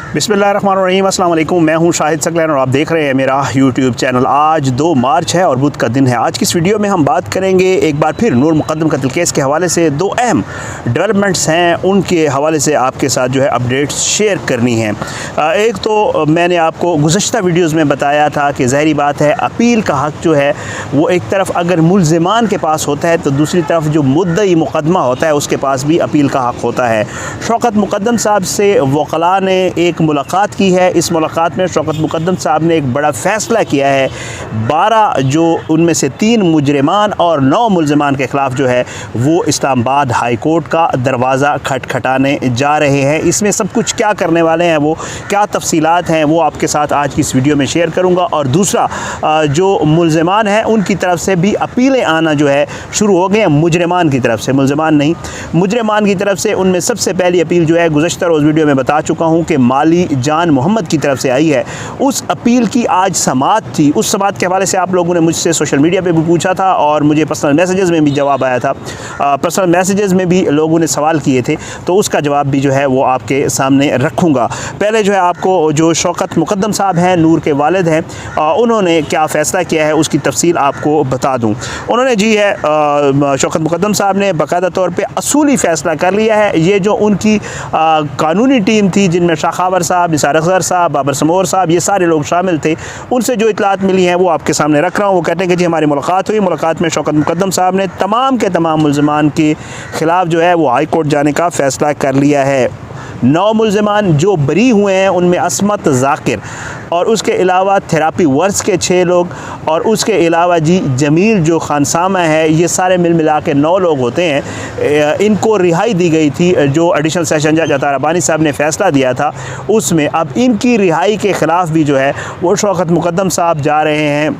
बिस्मिल्लाहिर्रहमानिर्रहीम, अस्सलाम वालेकुम। मैं हूं शाहिद सकलैन और आप देख रहे हैं मेरा यूट्यूब चैनल। आज 2 मार्च है और बुध का दिन है। आज की इस वीडियो में हम बात करेंगे एक बार फिर नूर मुक़द्दम कत्ल केस के हवाले से 2 अहम डेवलपमेंट्स हैं, उनके हवाले से आपके साथ जो है अपडेट्स शेयर करनी है। एक तो मैंने आपको गुज़श्ता वीडियोज़ में बताया था कि ज़ाहिरी बात है अपील का हक़ जो है वो एक तरफ अगर मुल्ज़िमान के पास होता है तो दूसरी तरफ जो मुद्दई मुक़दमा होता है उसके पास भी अपील का हक़ होता है। शौकत मुक़द्दम साहब से वकला ने एक मुलाकात की है। इस मुलाकात में शौकत मुक़द्दम साहब ने एक बड़ा फ़ैसला किया है। 12 जो उनमें से 3 मुजरिमान और 9 मुल्ज़िमान के ख़िलाफ़ जो है वो इस्लामाबाद हाई कोर्ट का दरवाज़ा खटखटाने जा रहे हैं। इसमें सब कुछ क्या करने वाले हैं, वो क्या तफ़सीलात हैं, वो आपके साथ आज की इस वीडियो में शेयर करूँगा। और दूसरा जो मुल्ज़िमान हैं उनकी तरफ से भी अपीलें आना जो है शुरू हो गए हैं। मुजरिमान की तरफ से, मुल्ज़िमान नहीं, मुजरिमान की तरफ से। उनमें सबसे पहली अपील जो है गुज़श्ता रोज़ वीडियो में बता चुका हूँ कि माली जान मोहम्मद की तरफ से आई है। उस अपील की आज समाअत थी। उस समाअत के हवाले से आप लोगों ने मुझसे सोशल मीडिया पे भी पूछा था और मुझे पर्सनल मैसेजेस में भी जवाब आया था। पर्सनल मैसेजेस में भी लोगों ने सवाल किए थे, तो उसका जवाब भी जो है वो आपके सामने रखूँगा। पहले जो है आपको जो शौकत मुक़द्दम साहब हैं, नूर के वालिद हैं, उन्होंने क्या फ़ैसला किया है उसकी तफसील आपको बता दूँ। उन्होंने जी है शौकत मुक़द्दम साहब ने बाकायदा तौर पर असूली फ़ैसला कर लिया है। ये जो उनकी कानूनी टीम थी जिनमें शाखावर साहब, निसार असगर साहब, बाबर समोर साहब, ये सारे लोग शामिल थे, उनसे जो इतलात मिली हैं वो आपके सामने रख रहा हूँ। वो कहते हैं कि जी हमारी मुलाकात हुई। मुलाकात में शौकत मुक़द्दम साहब ने तमाम के तमाम मुल्ज़िमान के ख़िलाफ़ जो है वो हाई कोर्ट जाने का फ़ैसला कर लिया है। 9 मुल्ज़िमान जो बरी हुए हैं उनमें असमत ज़ाकिर और उसके अलावा थेरापी वर्स के 6 लोग और उसके अलावा जी जमील जो खानसामा है, ये सारे मिल मिला के 9 लोग होते हैं। इनको रिहाई दी गई थी। जो एडिशनल सेशन जज अता रब्बानी साहब ने फ़ैसला दिया था उसमें अब इनकी रिहाई के ख़िलाफ़ भी जो है वो शौकत मुक़द्दम साहब जा रहे हैं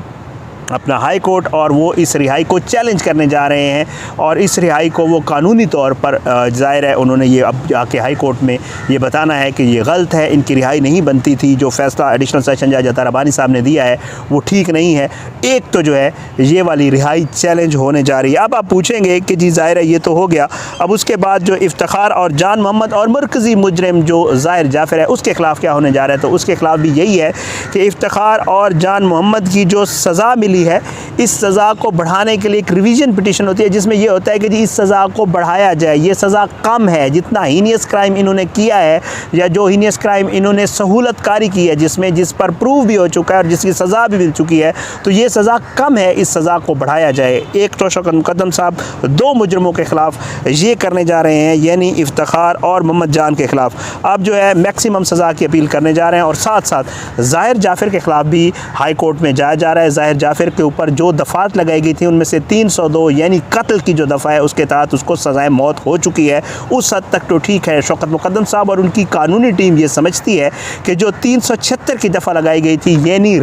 अपना हाई कोर्ट और वो इस रिहाई को चैलेंज करने जा रहे हैं। और इस रिहाई को वो कानूनी तौर पर ज़ाहिर है उन्होंने ये अब जाके हाई कोर्ट में ये बताना है कि ये गलत है, इनकी रिहाई नहीं बनती थी। जो फ़ैसला एडिशनल सेशन जज अता रब्बानी साहब ने दिया है वो ठीक नहीं है। एक तो जो है ये वाली रिहाई चैलेंज होने जा रही है। अब आप पूछेंगे कि जी ज़ाहिर है ये तो हो गया, अब उसके बाद जो इफ्तिखार और जान मोहम्मद और मरकज़ी मुजरिम जो ज़ाहिर जाफ़र है उसके ख़िलाफ़ क्या होने जा रहा है। तो उसके ख़िलाफ़ भी यही है कि इफ्तिखार और जान मोहम्मद की जो सज़ा मिली है, इस सज़ा को बढ़ाने के लिए एक रिवीजन पिटीशन होती है जिसमें यह होता है कि जी इस सज़ा को बढ़ाया जाए, ये सज़ा कम है। जितना हीनियस क्राइम इन्होंने किया है या जो हीनियस क्राइम इन्होंने सहूलतकारी की है जिस पर प्रूव भी हो चुका है और जिसकी सज़ा भी मिल चुकी है, तो ये सज़ा कम है, इस सज़ा को बढ़ाया जाए। एक तो शौकत मुक़द्दम साहब 2 मुजरमों के ख़िलाफ़ ये करने जा रहे हैं, यानी इफ्तिखार और मोहम्मद जान के ख़िलाफ़ अब जो है मैक्सिमम सज़ा की अपील करने जा रहे हैं। और साथ साथ ज़ाहिर जाफ़र के ख़िलाफ़ भी हाई कोर्ट में जाया जा रहा है। ज़ाहिर जाफ़र के ऊपर जो दफ़ात लगाई गई थी उनमें से 302 यानी कत्ल की जो दफ़ा है उसके तहत उसको सज़ाए मौत हो चुकी है। उस हद तक तो ठीक है। शौकत मुक़द्दम साहब और उनकी कानूनी टीम ये समझती है कि जो 376 की दफ़ा लगाई गई थी यानी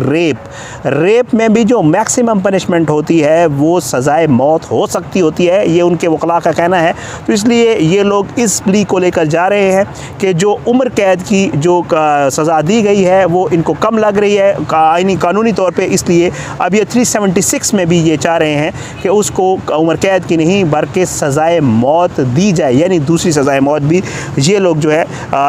रेप में भी जो मैक्सिमम पनिशमेंट होती है वो सज़ाए मौत हो सकती होती है, ये उनके वकला का कहना है। तो इसलिए ये लोग इस प्ली को लेकर जा रहे हैं कि जो उम्र कैद की जो सज़ा दी गई है वो इनको कम लग रही है आईनी कानूनी तौर पर, इसलिए अब ये 376 में भी ये चाह रहे हैं कि उसको उम्र कैद की नहीं बल्कि सज़ाए मौत दी जाए, यानी दूसरी सज़ाए मौत भी ये लोग जो है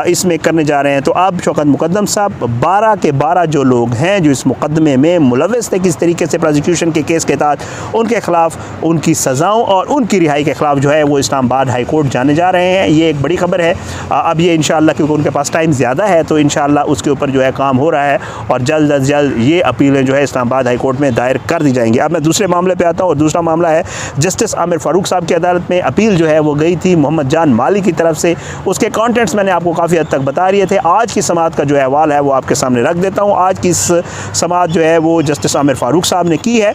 इसमें करने जा रहे हैं। तो अब शौकत मुक़द्दम साहब 12 के 12 जो लोग हैं जो इस मुकदमे में मुलव्वस थे किस तरीके से प्रोसिक्यूशन के केस के तहत, उनके ख़िलाफ़ उनकी सज़ाओं और उनकी रिहाई के ख़िलाफ़ जो है वो इस्लामाबाद हाई कोर्ट जाने जा रहे हैं। ये एक बड़ी ख़बर है। अब ये इंशाअल्लाह क्योंकि उनके पास टाइम ज़्यादा है तो इंशाअल्लाह उसके ऊपर जो है काम हो रहा है और जल्द अज जल्द ये अपीलें जो है इस्लामाबाद हाई कोर्ट में दायर कर दी जाएंगी। अब मैं दूसरे मामले पे आता हूँ और दूसरा मामला है जस्टिस आमिर फ़ारूक साहब की अदालत में अपील जो है वो गई थी मोहम्मद जान माली की तरफ से। उसके कंटेंट्स मैंने आपको काफ़ी हद तक बता रहे थे। आज की समाअत का जो अहवाल है वो आपके सामने रख देता हूँ। आज की इस समाअत जो है वो जस्टिस आमिर फ़ारूक साहब ने की है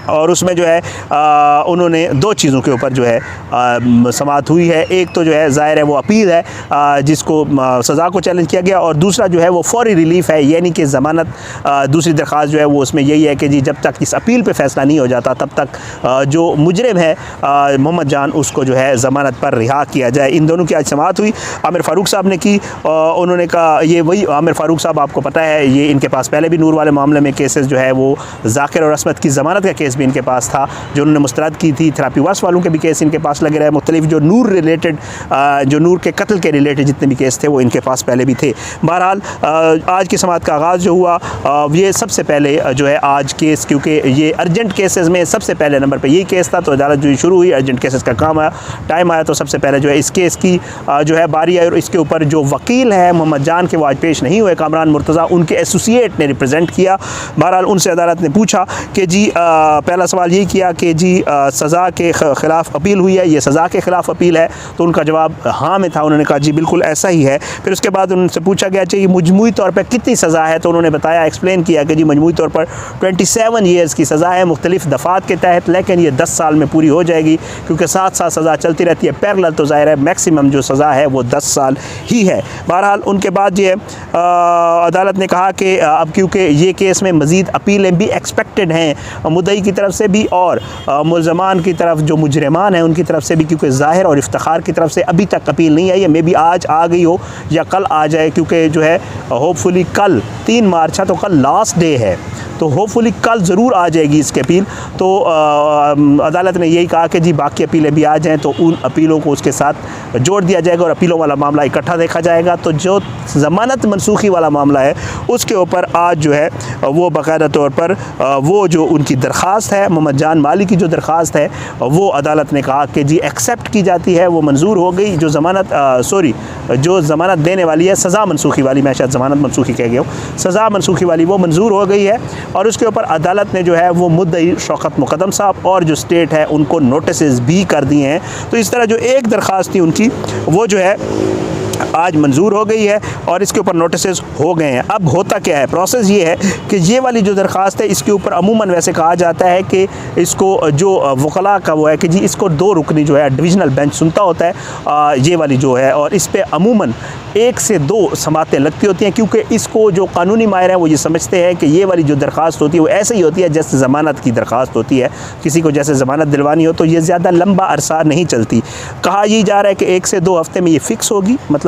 और उसमें जो है उन्होंने दो चीज़ों के ऊपर जो है समाअत हुई है। एक तो जो है ज़ाहिर है वो अपील है जिसको सज़ा को चैलेंज किया गया, और दूसरा जो है वो फौरी रिलीफ़ है, यानी कि ज़मानत। दूसरी दरख्वास्त जो है वो उसमें यही है कि जी जब तक इस अपील पे फ़ैसला नहीं हो जाता तब तक जो मुजरिम है मोहम्मद जान उसको जो है ज़मानत पर रिहा किया जाए। इन दोनों की आज समाअत हुई। आमिर फ़ारूक साहब ने की। उन्होंने कहा, ये वही आमिर फ़ारूक साहब आपको पता है, ये इनके पास पहले भी नूर वाले मामले में केसेस जो है वो ज़ाकिर और असमत की ज़मानत का केस भी इनके पास था जो उन्होंने मुस्तरद की थी। थेरापी वर्स वालों के भी केस इनके पास लगे रहे। मुख्तलिफ जो नूर रिलेटेड जो नूर के कत्ल के रिलेटेड जितने भी केस थे वो इनके पास पहले भी थे। बहरहाल आज की समाअत का आगाज़ जो हुआ ये सबसे पहले जो है आज केस, क्योंकि ये अर्जेंट केसेस में सबसे पहले नंबर पे यही केस था, तो अदालत जो शुरू हुई अर्जेंट केसेस का टाइम आया तो सबसे पहले जो है इस केस की जो है बारी आई। और इसके ऊपर जो वकील हैं मोहम्मद जान के वो आज पेश नहीं हुए, कामरान मुर्तज़ा उनके एसोसिएट ने रिप्रेजेंट किया। बहरहाल उनसे अदालत ने पूछा कि जी पहला सवाल यही किया कि जी सज़ा के ख़िलाफ़ अपील हुई है, ये सज़ा के ख़िलाफ़ अपील है? तो उनका जवाब हाँ में था। उन्होंने कहा जी बिल्कुल ऐसा ही है। फिर उसके बाद उनसे पूछा गया चाहिए मजमूई तौर पर कितनी सज़ा है, तो उन्होंने बताया, एक्सप्लेन किया कि जी मजमूई तौर पर 27 ईयर्स की सज़ा है मुख्तलिफ दफ़ात के तहत, लेकिन ये 10 साल में पूरी हो जाएगी क्योंकि साथ साथ सज़ा चलती रहती है पैरेलल, तो ज़ाहिर है मैक्सिमम जो सज़ा है वो 10 साल ही है। बहरहाल उनके बाद ये अदालत ने कहा कि अब क्योंकि ये केस में मज़ीद अपीलें भी एक्सपेक्टेड हैं मुद्दई की तरफ से भी और मुल्ज़मान की तरफ जो मुजरिमान हैं उनकी तरफ से भी, क्योंकि ज़ाहिर और इफ्तिखार की तरफ से अभी तक अपील नहीं आई है। मे बी आज आ गई हो या कल आ जाए, क्योंकि जो है होपफुली कल 3 मार्च है तो कल लास्ट डे है, तो होपफुली कल ज़रूर आ जाएगी इसकी अपील। तो अदालत ने यही कहा कि जी बाकी अपीलें भी आ जाएँ तो उन अपीलों को उसके साथ जोड़ दिया जाएगा और अपीलों वाला मामला इकट्ठा देखा जाएगा। तो जो ज़मानत मनसूखी वाला मामला है उसके ऊपर आज जो है वो बाकायदा तौर पर वो जो उनकी दरख्वास्त है मोहम्मद जान माली की जो दरख्वास्त है वो अदालत ने कहा कि जी एक्सेप्ट की जाती है, वो मंजूर हो गई। जो ज़मानत देने वाली है सज़ा मनसूखी वाली, मैं शायद ज़मानत मनसूखी कह गया हूँ, सज़ा मनसूखी वाली वो मंजूर हो गई है। और उसके ऊपर अदालत ने जो है वो मुद्दई शौकत मुक़द्दम साहब और जो स्टेट है उनको नोटिस भी कर दिए हैं। तो इस तरह जो एक दरख्वास्त थी उनकी वो जो है आज मंजूर हो गई है और इसके ऊपर नोटिस हो गए हैं। अब होता क्या है, प्रोसेस ये है कि ये वाली जो दरख्वास्त है इसके ऊपर अमूमन वैसे कहा जाता है कि इसको जो वकला का वो है कि जी इसको 2 रुकनी जो है डिविजनल बेंच सुनता होता है ये वाली जो है, और इस पर अमूमन 1 से 2 समातें लगती होती हैं, क्योंकि इसको जो कानूनी माहिर हैं वो ये समझते हैं कि ये वाली जो दरख्वास्त होती है वो ऐसे ही होती है जैसे ज़मानत की दरख्वास्त होती है। किसी को जैसे ज़मानत दिलवानी हो तो ये ज़्यादा लंबा अरसा नहीं चलती। कहा यही जा रहा है कि 1 से 2 हफ्ते में ये फ़िक्स होगी, मतलब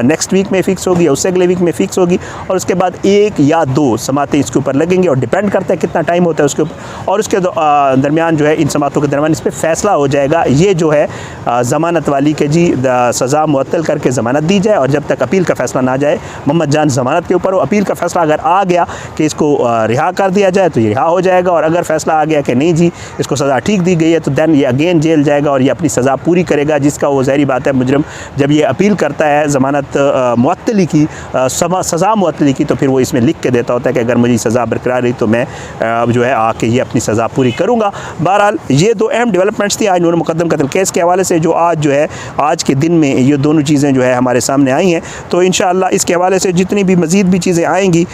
नेक्स्ट वीक में फ़िक्स होगी या उससे अगले वीक में फ़िक्स होगी, और उसके बाद 1 या 2 समातें इसके ऊपर लगेंगी और डिपेंड करता है कितना टाइम होता है उसके ऊपर, और उसके दरमियान जो है इन समातों के दरमियान इस पर फ़ैसला हो जाएगा। ये जो है ज़मानत वाली के जी सज़ा मुअत्तल करके ज़मानत दी जाए, और जब तक अपील का फ़ैसला ना जाए मोहम्मद जान ज़मानत के ऊपर हो, अपील का फ़ैसला अगर आ गया कि इसको रिहा कर दिया जाए तो ये रिहा हो जाएगा, और अगर फ़ैसला आ गया कि नहीं जी इसको सज़ा ठीक दी गई है तो दैन ये अगेन जेल जाएगा और ये अपनी सज़ा पूरी करेगा, जिसका वो ज़ाहिर बात है मुजरिम जब ये अपील करता है ज़मानत मुअत्तली की सज़ा मुअत्तली की तो फिर वो इसमें लिख के देता होता है कि अगर मुझे सज़ा बरकरार रही तो मैं जो है आके ये अपनी सज़ा पूरी करूँगा। बहरहाल ये 2 अहम डेवलपमेंट्स थी आज नूर मुक़द्दम कत्ल केस के हवाले से, जो आज जो है आज के दिन में ये दोनों चीज़ें जो है हमारे सामने आई हैं। तो इंशाअल्लाह इसके हवाले से जितनी भी मज़ीद भी चीज़ें आएंगी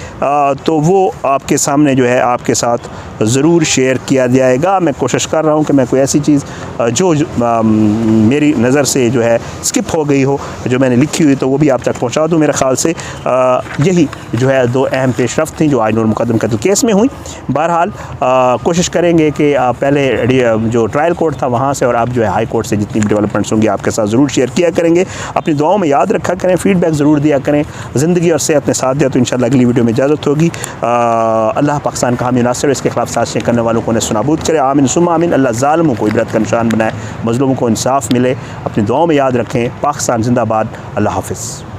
तो वो आपके सामने जो है आपके साथ ज़रूर शेयर किया जाएगा। मैं कोशिश कर रहा हूँ कि मैं कोई ऐसी चीज़ जो मेरी नज़र से जो है स्किप हो गई हो जो मैंने लिखी हुई तो वो भी आप तक पहुँचा दूँ। मेरे ख़्याल से यही जो है 2 अहम पेशरफ़्त थी जो आज नूर मुक़द्दम कत्ल केस में हुई। बहरहाल कोशिश करेंगे कि पहले जो ट्रायल कोर्ट था वहाँ से और अब जो है हाई कोर्ट से जितनी भी डेवलपमेंट्स होंगी आपके साथ ज़रूर शेयर किया करेंगे। अपनी दुआओं में याद रखा करें, फ़ीडबैक ज़रूर दिया करें। ज़िंदगी और सेहत ने साथ दिया तो इंशाअल्लाह अगली वीडियो में इजाज़त होगी। अल्लाह पाकिस्तान का हामी नासिर, इसके खिलाफ साजिशें करने वालों को सुनाबूद करे। आमीन सुम्मा आमीन। अल्लाह ज़ालिमों को इबरत का निशान बनाए, मज़लूमों को इंसाफ मिले। अपनी दुआओं में याद रखें। पाकिस्तान जिंदाबाद। अल्लाह हाफ़िज़।